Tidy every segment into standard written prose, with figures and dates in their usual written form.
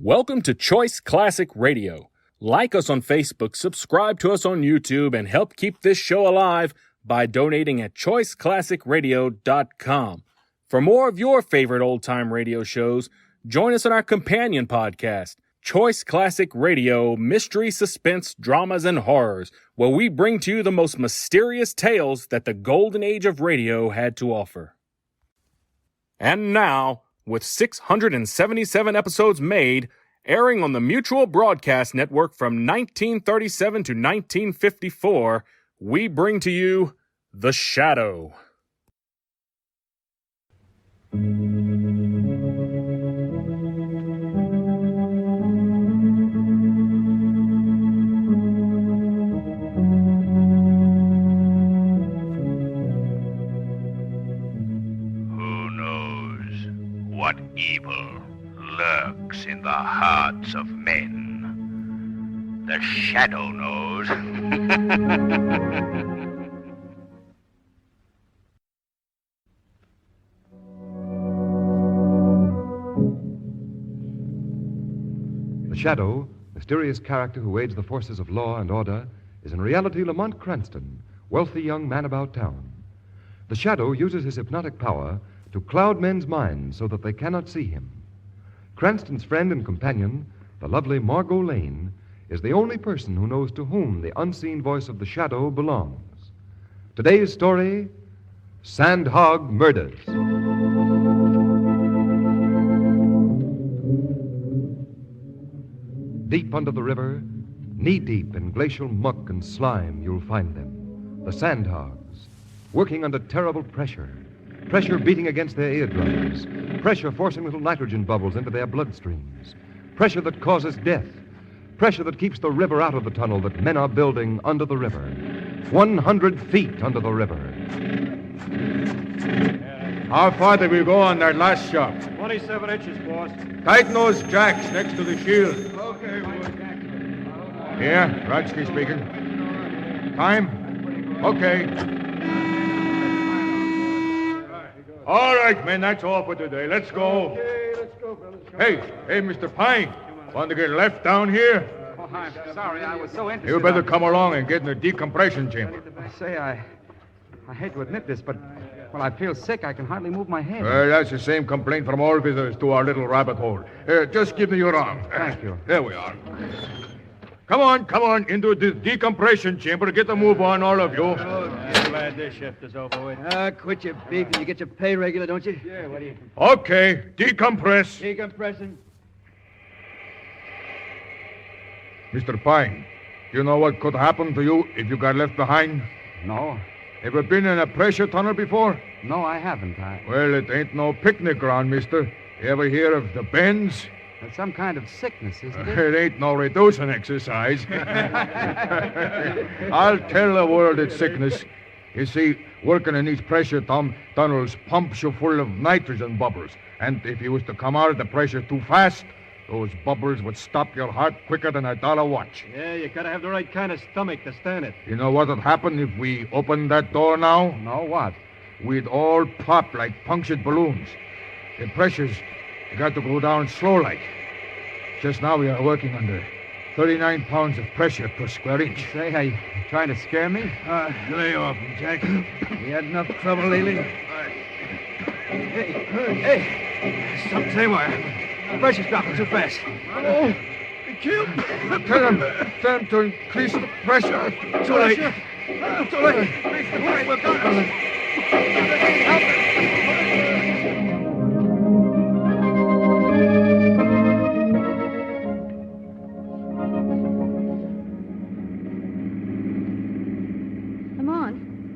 Welcome to Choice Classic Radio. Like us on Facebook, subscribe to us on YouTube, and help keep this show alive by donating at choiceclassicradio.com. For more of your favorite old-time radio shows, join us on our companion podcast, Choice Classic Radio, Mystery, Suspense, Dramas, and Horrors, where we bring to you the most mysterious tales that the golden age of radio had to offer. And now, with 677 episodes made, airing on the Mutual Broadcast Network from 1937 to 1954, we bring to you The Shadow. What evil lurks in the hearts of men? The Shadow knows. The Shadow, mysterious character who aids the forces of law and order, is in reality Lamont Cranston, wealthy young man about town. The Shadow uses his hypnotic power to cloud men's minds so that they cannot see him. Cranston's friend and companion, the lovely Margot Lane, is the only person who knows to whom the unseen voice of the Shadow belongs. Today's story, Sandhog Murders. Deep under the river, knee-deep in glacial muck and slime, you'll find them, the Sandhogs, working under terrible pressure. Pressure beating against their eardrums. Pressure forcing little nitrogen bubbles into their bloodstreams. Pressure that causes death. Pressure that keeps the river out of the tunnel that men are building under the river. 100 feet under the river. How far did we go on that last shot? 27 inches, boss. Tighten those jacks next to the shield. Okay, boss. Here, Rodsky speaking. Time? Okay. All right, men, that's all for today. Let's go. Okay, let's go, fellas. Hey, Mr. Pine. Want to get left down here? Oh, I'm sorry. I was so interested. You better come along and get in the decompression chamber. I say, I hate to admit this, but, well, I feel sick. I can hardly move my head. Well, that's the same complaint from all visitors to our little rabbit hole. Just give me your arm. Thank you. There we are. Come on, into the decompression chamber. Get the move on, all of you. I'm glad this shift is over with. Quit your beef and you get your pay regular, don't you? Yeah, what do you... Okay, decompress. Decompression. Mr. Pine, you know what could happen to you if you got left behind? No. Ever been in a pressure tunnel before? No, I haven't. Well, it ain't no picnic ground, mister. You ever hear of the bends? It's some kind of sickness, isn't it? It ain't no reducing exercise. I'll tell the world it's sickness. You see, working in these pressure tunnels pumps you full of nitrogen bubbles. And if you was to come out of the pressure too fast, those bubbles would stop your heart quicker than $1 watch. Yeah, you gotta have the right kind of stomach to stand it. You know what would happen if we opened that door now? No, what? We'd all pop like punctured balloons. The pressure's got to go down slow like. Just now we are working under 39 pounds of pressure per square inch. Say, are you trying to scare me? Lay off, Jack. You had enough trouble lately? Hey, stop saying why. The pressure's dropping too fast. Oh, tell him to increase the pressure. Too late. Too late. We're done.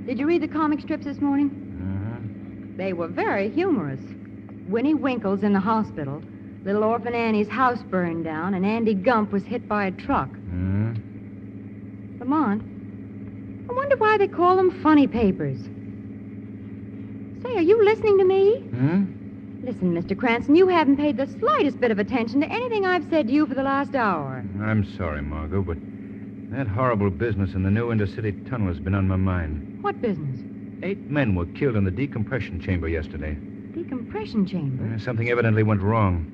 Did you read the comic strips this morning? They were very humorous. Winnie Winkle's in the hospital. Little orphan Annie's house burned down, and Andy Gump was hit by a truck. Lamont, I wonder why they call them funny papers. Say, are you listening to me? Listen, Mr. Cranston, you haven't paid the slightest bit of attention to anything I've said to you for the last hour. I'm sorry, Margot, but that horrible business in the new intercity tunnel has been on my mind. What business? 8 men were killed in the decompression chamber yesterday. Decompression chamber? Something evidently went wrong.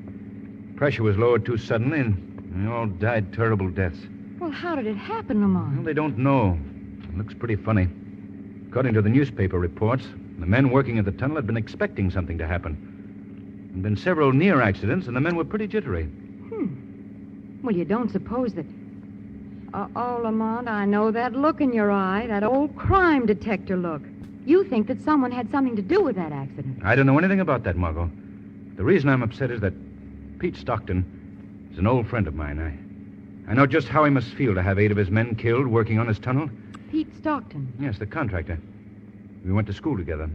Pressure was lowered too suddenly, and they all died terrible deaths. Well, how did it happen, Lamont? Well, they don't know. It looks pretty funny. According to the newspaper reports, the men working at the tunnel had been expecting something to happen. There had been several near accidents, and the men were pretty jittery. Well, you don't suppose that... Oh, Lamont, I know that look in your eye, that old crime detector look. You think that someone had something to do with that accident. I don't know anything about that, Margot. The reason I'm upset is that Pete Stockton is an old friend of mine. I know just how he must feel to have 8 of his men killed working on his tunnel. Pete Stockton? Yes, the contractor. We went to school together.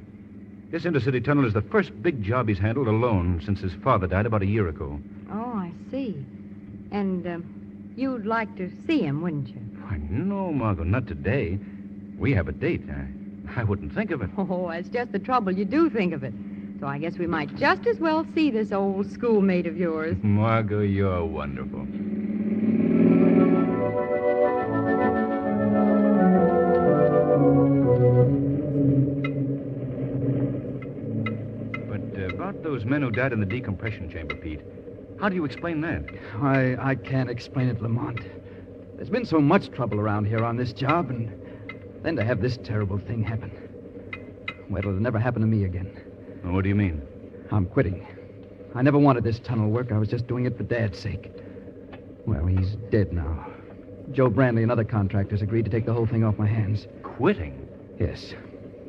This intercity tunnel is the first big job he's handled alone since his father died about a year ago. Oh, I see. And you'd like to see him, wouldn't you? Why, no, Margot, not today. We have a date. I wouldn't think of it. Oh, that's just the trouble. You do think of it. So I guess we might just as well see this old schoolmate of yours. Margot, you're wonderful. But about those men who died in the decompression chamber, Pete, how do you explain that? I can't explain it, Lamont. There's been so much trouble around here on this job, and then to have this terrible thing happen. Well, it'll never happen to me again. Well, what do you mean? I'm quitting. I never wanted this tunnel work. I was just doing it for Dad's sake. Well, he's dead now. Joe Brandley and other contractors agreed to take the whole thing off my hands. Quitting? Yes.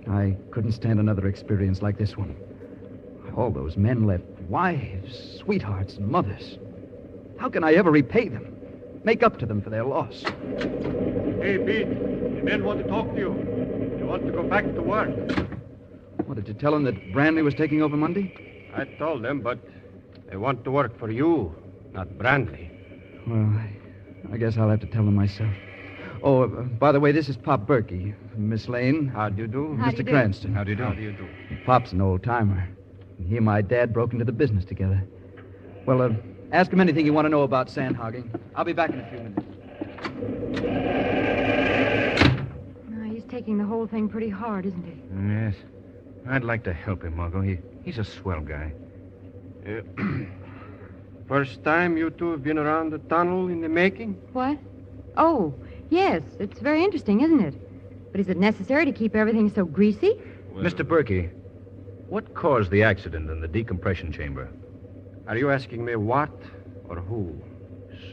I couldn't stand another experience like this one. All those men left wives, sweethearts, and mothers. How can I ever repay them? Make up to them for their loss? Hey, Pete. The men want to talk to you. They want to go back to work. What, did you tell them that Brandley was taking over Monday? I told them, but they want to work for you, not Brandley. Well, I guess I'll have to tell them myself. Oh, by the way, this is Pop Berkey. Miss Lane. How do you do? How do you Mr. do? Cranston. How do you do? How do you do? Pop's an old-timer. He and my dad broke into the business together. Well, ask him anything you want to know about sandhogging. I'll be back in a few minutes. He's taking the whole thing pretty hard, isn't he? Yes. I'd like to help him, Margot. He's a swell guy. First time you two have been around the tunnel in the making? What? Oh, yes. It's very interesting, isn't it? But is it necessary to keep everything so greasy? Well, Mr. Berkey, what caused the accident in the decompression chamber? Are you asking me what or who?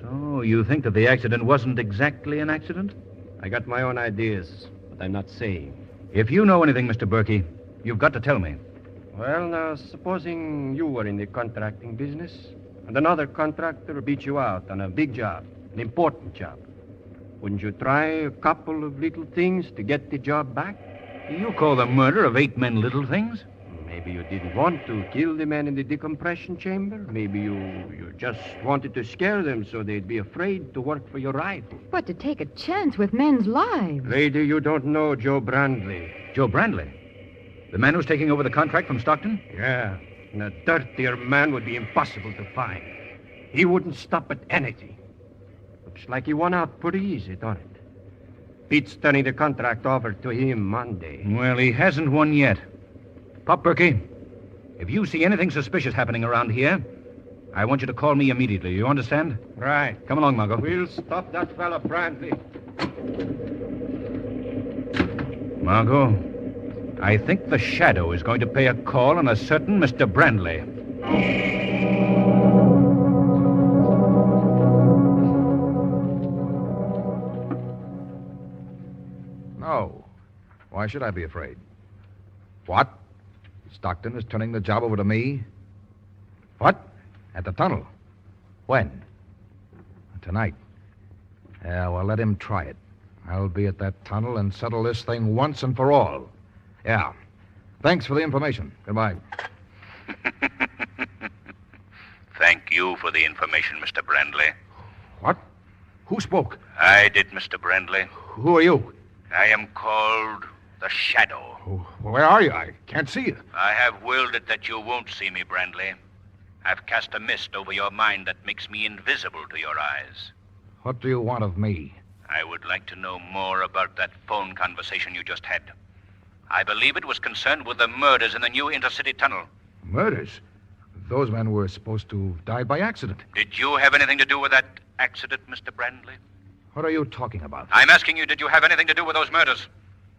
So, you think that the accident wasn't exactly an accident? I got my own ideas, but I'm not saying. If you know anything, Mr. Berkey, you've got to tell me. Well, now, supposing you were in the contracting business, and another contractor beat you out on a big job, an important job. Wouldn't you try a couple of little things to get the job back? You call the murder of 8 men little things? Maybe you didn't want to kill the men in the decompression chamber. Maybe you just wanted to scare them so they'd be afraid to work for your rival. But to take a chance with men's lives. Lady, you don't know Joe Brandley. Joe Brandley? The man who's taking over the contract from Stockton? Yeah, and a dirtier man would be impossible to find. He wouldn't stop at anything. Looks like he won out pretty easy, don't it? Pete's turning the contract over to him Monday. Well, he hasn't won yet. Pop Berkey, if you see anything suspicious happening around here, I want you to call me immediately. You understand? Right. Come along, Margot. We'll stop that fella Brandley. Margot, I think the Shadow is going to pay a call on a certain Mr. Brandley. No. Why should I be afraid? What? Stockton is turning the job over to me? What? At the tunnel? When? Tonight. Yeah, well, let him try it. I'll be at that tunnel and settle this thing once and for all. Yeah. Thanks for the information. Goodbye. Thank you for the information, Mr. Brandley. What? Who spoke? I did, Mr. Brandley. Who are you? I am called the Shadow. Where are you? I can't see you. I have willed it that you won't see me, Brandley. I've cast a mist over your mind that makes me invisible to your eyes. What do you want of me? I would like to know more about that phone conversation you just had. I believe it was concerned with the murders in the new intercity tunnel. Murders? those men were supposed to die by accident. Did you have anything to do with that accident, Mr. Brandley? What are you talking about? I'm asking you, did you have anything to do with those murders?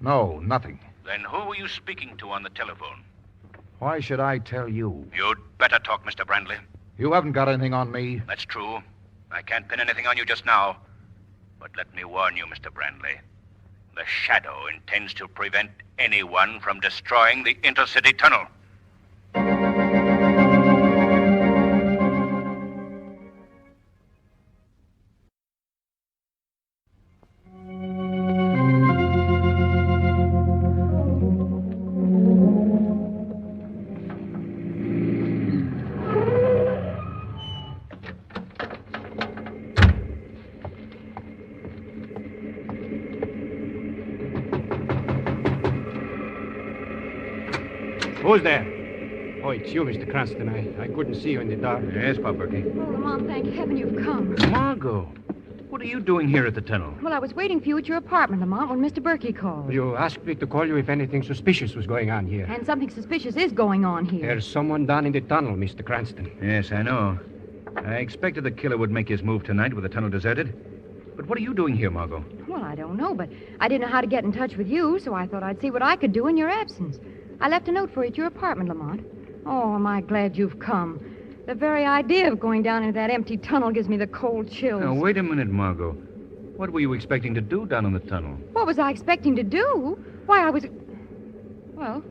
No, nothing. Then who were you speaking to on the telephone? Why should I tell you? You'd better talk, Mr. Brandley. You haven't got anything on me. That's true. I can't pin anything on you just now. But let me warn you, Mr. Brandley. The Shadow intends to prevent anyone from destroying the intercity tunnel. Who's there? Oh, it's you, Mr. Cranston. I couldn't see you in the dark. Yes, Pop Berkey. Oh, Lamont, thank heaven you've come. Margot, what are you doing here at the tunnel? Well, I was waiting for you at your apartment, Lamont, when Mr. Berkey called. You asked me to call you if anything suspicious was going on here. And something suspicious is going on here. There's someone down in the tunnel, Mr. Cranston. Yes, I know. I expected the killer would make his move tonight with the tunnel deserted. But what are you doing here, Margot? Well, I don't know, but I didn't know how to get in touch with you, so I thought I'd see what I could do in your absence. I left a note for you at your apartment, Lamont. Oh, am I glad you've come. The very idea of going down into that empty tunnel gives me the cold chills. Now, wait a minute, Margot. What were you expecting to do down in the tunnel? What was I expecting to do? Why, I was... Well,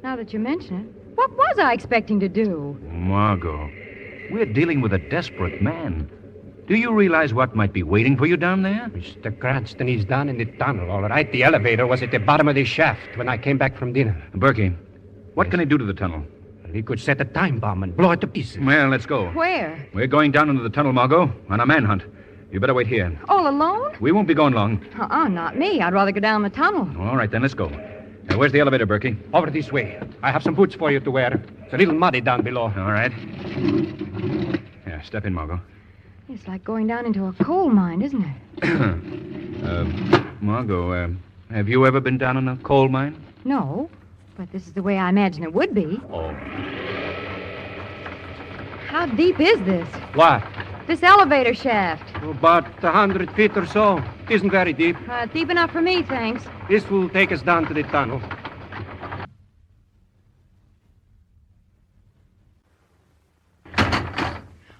now that you mention it, what was I expecting to do? Margot, we're dealing with a desperate man. Do you realize what might be waiting for you down there? Mr. Cranston, he's down in the tunnel, all right. The elevator was at the bottom of the shaft when I came back from dinner. Berkey, what can he do to the tunnel? He could set a time bomb and blow it to pieces. Well, let's go. Where? We're going down into the tunnel, Margot, on a manhunt. You better wait here. All alone? We won't be going long. Not me. I'd rather go down the tunnel. All right, then, let's go. Now, where's the elevator, Berkey? Over this way. I have some boots for you to wear. It's a little muddy down below. All right. Yeah, step in, Margot. It's like going down into a coal mine, isn't it? Margot, have you ever been down in a coal mine? No, but this is the way I imagine it would be. Oh. How deep is this? What? This elevator shaft. About 100 feet or so. Isn't very deep. Deep enough for me, thanks. This will take us down to the tunnel.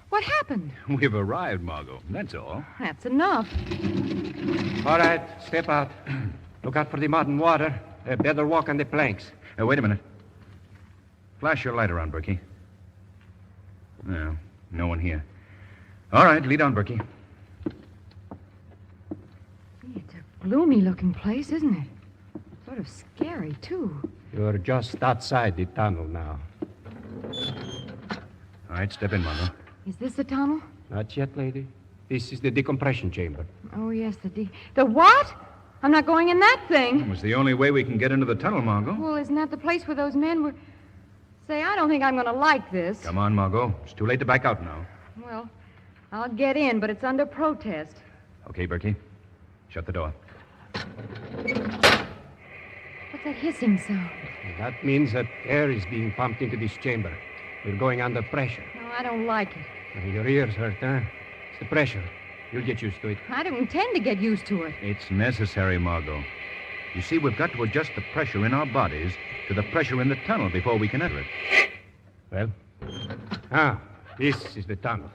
What happened? We've arrived, Margot. That's all. That's enough. All right, step out. Look out for the mud and water. Better walk on the planks. Wait a minute. Flash your light around, Berkey. No, no one here. All right, lead on, Berkey. It's a gloomy-looking place, isn't it? Sort of scary, too. You're just outside the tunnel now. All right, step in, Margot. Is this the tunnel? Not yet, lady. This is the decompression chamber. Oh, yes, the what? I'm not going in that thing. It was the only way we can get into the tunnel, Margot. Well, isn't that the place where those men were... Say, I don't think I'm going to like this. Come on, Margot. It's too late to back out now. Well, I'll get in, but it's under protest. Okay, Berkey. Shut the door. What's that hissing sound? That means that air is being pumped into this chamber. We're going under pressure. No, I don't like it. Your ears hurt, huh? It's the pressure. You'll get used to it. I don't intend to get used to it. It's necessary, Margot. You see, we've got to adjust the pressure in our bodies to the pressure in the tunnel before we can enter it. Well, this is the tunnel.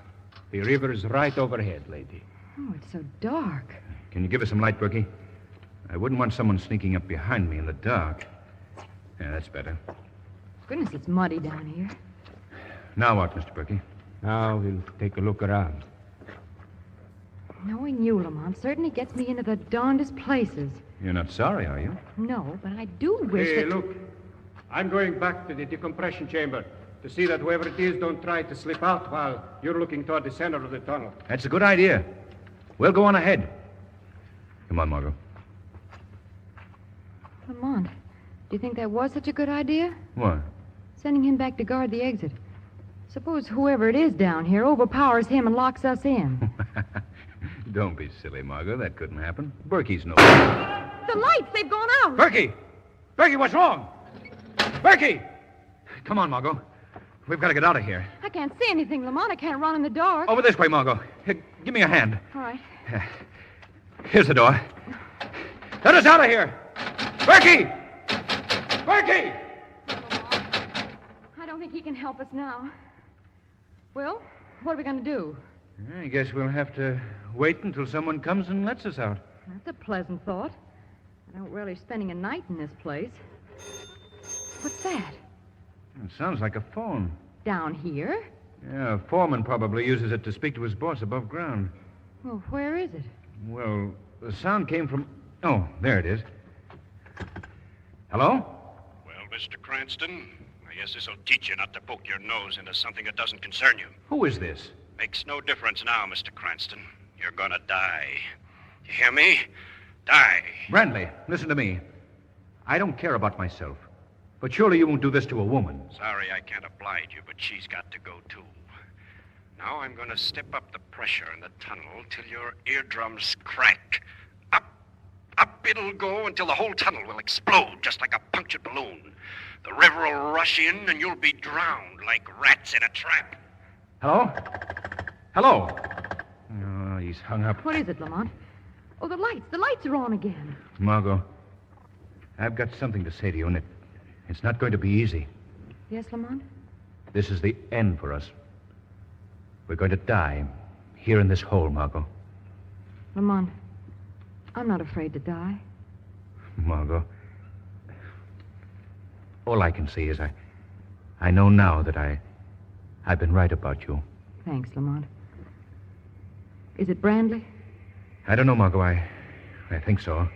The river is right overhead, lady. Oh, it's so dark. Can you give us some light, Berkey? I wouldn't want someone sneaking up behind me in the dark. Yeah, that's better. Goodness, it's muddy down here. Now what, Mr. Berkey? Now we'll take a look around. Knowing you, Lamont, certainly gets me into the darndest places. You're not sorry, are you? No, but I do wish Hey, that... look. I'm going back to the decompression chamber to see that whoever it is don't try to slip out while you're looking toward the center of the tunnel. That's a good idea. We'll go on ahead. Come on, Margot. Lamont, do you think that was such a good idea? What? Sending him back to guard the exit. Suppose whoever it is down here overpowers him and locks us in. Don't be silly, Margot. That couldn't happen. Berkey's no... The lights, they've gone out. Berkey! Berkey, what's wrong? Berkey! Come on, Margot. We've got to get out of here. I can't see anything, Lamont. I can't run in the dark. Over this way, Margot. Here, give me a hand. All right. Here's the door. Let us out of here! Berkey! Berkey! I don't think he can help us now. Well, what are we going to do? I guess we'll have to wait until someone comes and lets us out. That's a pleasant thought. I don't relish spending a night in this place. What's that? It sounds like a phone. Down here? Yeah, a foreman probably uses it to speak to his boss above ground. Well, where is it? Well, the sound came from... Oh, there it is. Hello? Well, Mr. Cranston, I guess this'll teach you not to poke your nose into something that doesn't concern you. Who is this? Makes no difference now, Mr. Cranston. You're gonna die. You hear me? Die. Brandley, listen to me. I don't care about myself. But surely you won't do this to a woman. Sorry I can't oblige you, but she's got to go, too. Now I'm gonna step up the pressure in the tunnel till your eardrums crack. Up it'll go until the whole tunnel will explode, just like a punctured balloon. The river will rush in, and you'll be drowned like rats in a trap. Hello? Hello? Oh, he's hung up. What is it, Lamont? Oh, the lights. The lights are on again. Margot, I've got something to say to you, and it's not going to be easy. Yes, Lamont? This is the end for us. We're going to die here in this hole, Margot. Lamont, I'm not afraid to die. Margot, all I can say is I know now that I've been right about you. Thanks, Lamont. Is it Brandley? I don't know, Margot. I think so.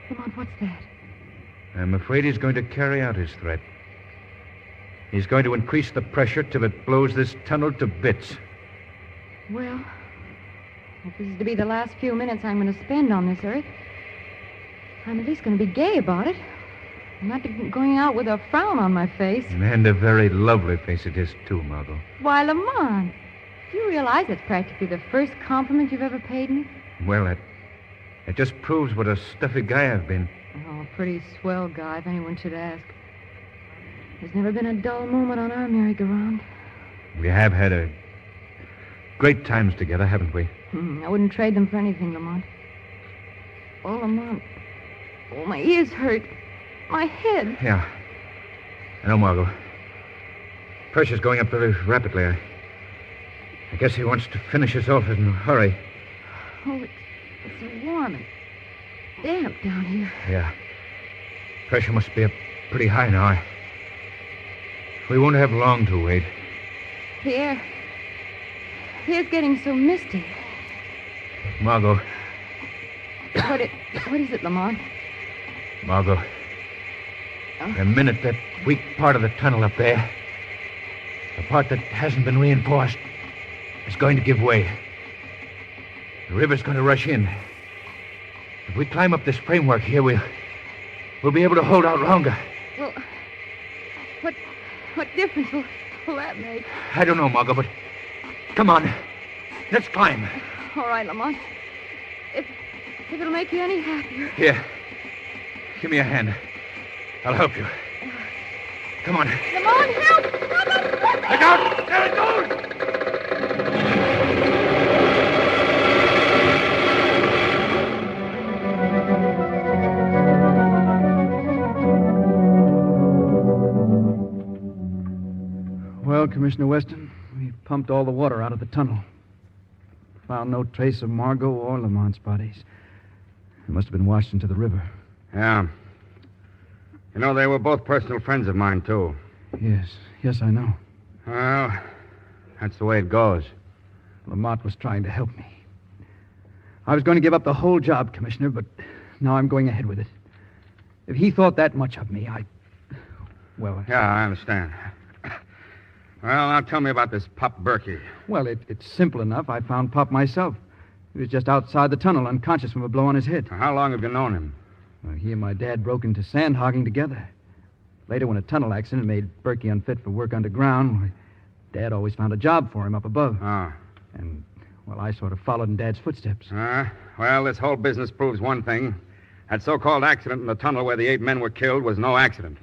Lamont, what's that? I'm afraid he's going to carry out his threat. He's going to increase the pressure till it blows this tunnel to bits. Well, if this is to be the last few minutes I'm going to spend on this earth, I'm at least going to be gay about it. I'm not going out with a frown on my face. And a very lovely face it is, too, Margot. Why, Lamont, do you realize it's practically the first compliment you've ever paid me? Well, it just proves what a stuffy guy I've been. Oh, a pretty swell guy, if anyone should ask. There's never been a dull moment on our merry-go-round. We have had great times together, haven't we? I wouldn't trade them for anything, Lamont. Oh, Lamont. Oh, my ears hurt. My head. Yeah. I know, Margot. Pressure's going up very rapidly. I guess he wants to finish us off in a hurry. Oh, it's so warm and damp down here. Yeah. Pressure must be up pretty high now. We won't have long to wait. The air's getting so misty. Margot. What is it, Lamont? Margot. The minute that weak part of the tunnel up there, the part that hasn't been reinforced, is going to give way. The river's going to rush in. If we climb up this framework here, we'll be able to hold out longer. Well, what difference will that make? I don't know, Margot, but come on. Let's climb. All right, Lamont. If it'll make you any happier. Here. Give me a hand. I'll help you. Come on. Lamont, help! Help us! Look out! There it goes! Well, Commissioner Weston, we've pumped all the water out of the tunnel. Found no trace of Margot or Lamont's bodies. They must have been washed into the river. Yeah. You know, they were both personal friends of mine, too. Yes, I know. Well, that's the way it goes. Lamont was trying to help me. I was going to give up the whole job, Commissioner, but now I'm going ahead with it. If he thought that much of me, well... Yeah, I understand. Well, now tell me about this Pop Berkey. Well, it's simple enough. I found Pop myself. He was just outside the tunnel, unconscious from a blow on his head. Now, how long have you known him? Well, he and my dad broke into sandhogging together. Later, when a tunnel accident made Berkey unfit for work underground, Dad always found a job for him up above. Oh. And, well, I sort of followed in Dad's footsteps. Well, this whole business proves one thing. That so-called accident in the tunnel where the 8 men were killed was no accident.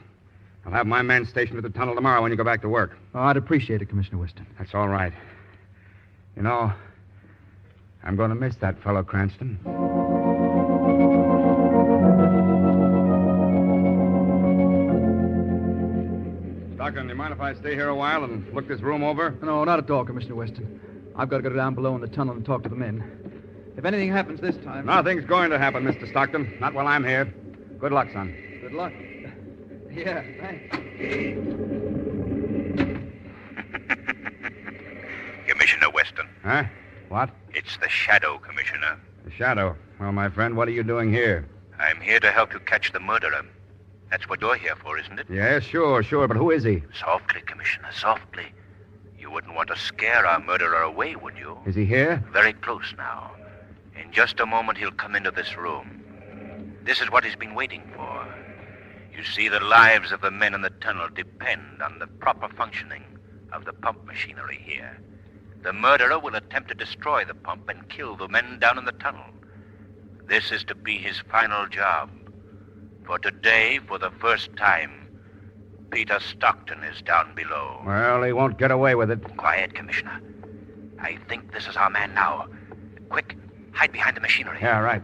I'll have my men stationed at the tunnel tomorrow when you go back to work. Oh, I'd appreciate it, Commissioner Weston. That's all right. You know, I'm going to miss that fellow Cranston. Stockton, do you mind if I stay here a while and look this room over? No, not at all, Commissioner Weston. I've got to go down below in the tunnel and talk to the men. If anything happens this time... Nothing's going to happen, Mr. Stockton. Not while I'm here. Good luck, son. Good luck. Yeah, thanks. Commissioner Weston. Huh? What? It's the Shadow, Commissioner. The Shadow. Well, my friend, what are you doing here? I'm here to help you catch the murderer. That's what you're here for, isn't it? Yes, sure, but who is he? Softly, Commissioner, softly. You wouldn't want to scare our murderer away, would you? Is he here? Very close now. In just a moment, he'll come into this room. This is what he's been waiting for. You see, the lives of the men in the tunnel depend on the proper functioning of the pump machinery here. The murderer will attempt to destroy the pump and kill the men down in the tunnel. This is to be his final job. For today, for the first time, Peter Stockton is down below. Well, he won't get away with it. Quiet, Commissioner. I think this is our man now. Quick, hide behind the machinery. Yeah, right.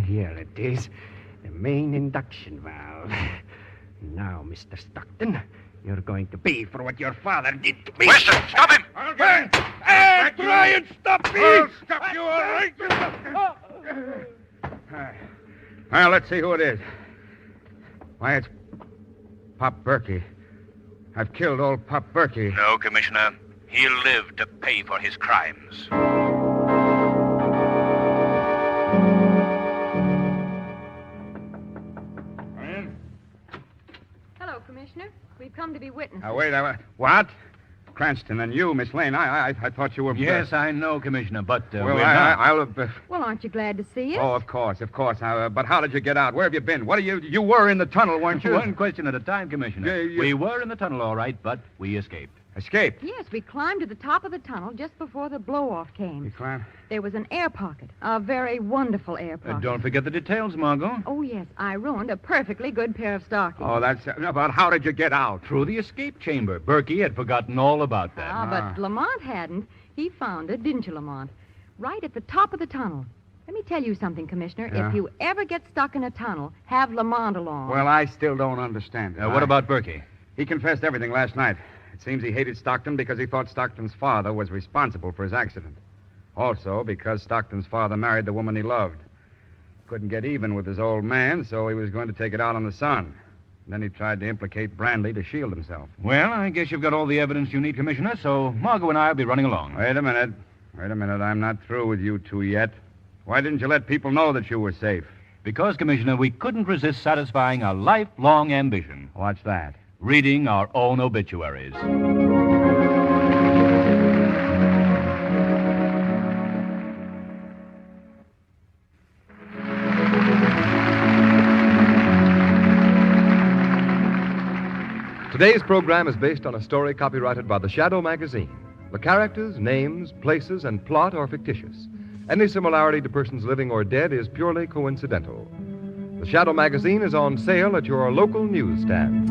Here it is. The main induction valve. Now, Mr. Stockton, you're going to pay for what your father did to me. Weston, stop him! Try and stop me! I'll stop you, all right? Well, let's see who it is. Why, it's Pop Berkey. I've killed old Pop Berkey. No, Commissioner. He'll live to pay for his crimes. Hello, Commissioner. We've come to be witnesses. Now, wait. What? Cranston and you, Miss Lane. I thought you were... Yes, I know, Commissioner, but well, we're not. I'll... Well, aren't you glad to see us? Oh, of course. But how did you get out? Where have you been? What are you... You were in the tunnel, weren't you? One question at a time, Commissioner. We were in the tunnel, all right, but we escaped. Escaped? Yes, we climbed to the top of the tunnel just before the blow-off came. You climbed? There was an air pocket, a very wonderful air pocket. Don't forget the details, Margot. Oh, yes, I ruined a perfectly good pair of stockings. Oh, that's... But how did you get out? Through the escape chamber. Berkey had forgotten all about that. But Lamont hadn't. He found it, didn't you, Lamont? Right at the top of the tunnel. Let me tell you something, Commissioner. Yeah? If you ever get stuck in a tunnel, have Lamont along. Well, I still don't understand it. What about Berkey? He confessed everything last night. It seems he hated Stockton because he thought Stockton's father was responsible for his accident. Also, because Stockton's father married the woman he loved. Couldn't get even with his old man, so he was going to take it out on the son. And then he tried to implicate Brandley to shield himself. Well, I guess you've got all the evidence you need, Commissioner, so Margot and I will be running along. Wait a minute. I'm not through with you two yet. Why didn't you let people know that you were safe? Because, Commissioner, we couldn't resist satisfying a lifelong ambition. What's that? Reading our own obituaries. Today's program is based on a story copyrighted by the Shadow magazine. The characters, names, places, and plot are fictitious. Any similarity to persons living or dead is purely coincidental. The Shadow magazine is on sale at your local newsstand.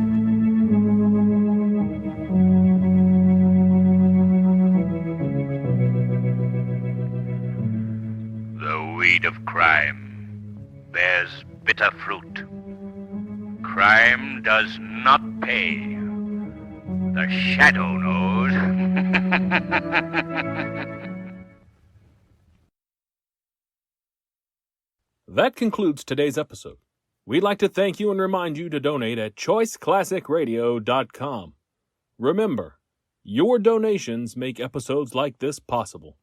The weed of crime bears bitter fruit. Crime does not pay. The Shadow knows. That concludes today's episode. We'd like to thank you and remind you to donate at choiceclassicradio.com. Remember, your donations make episodes like this possible.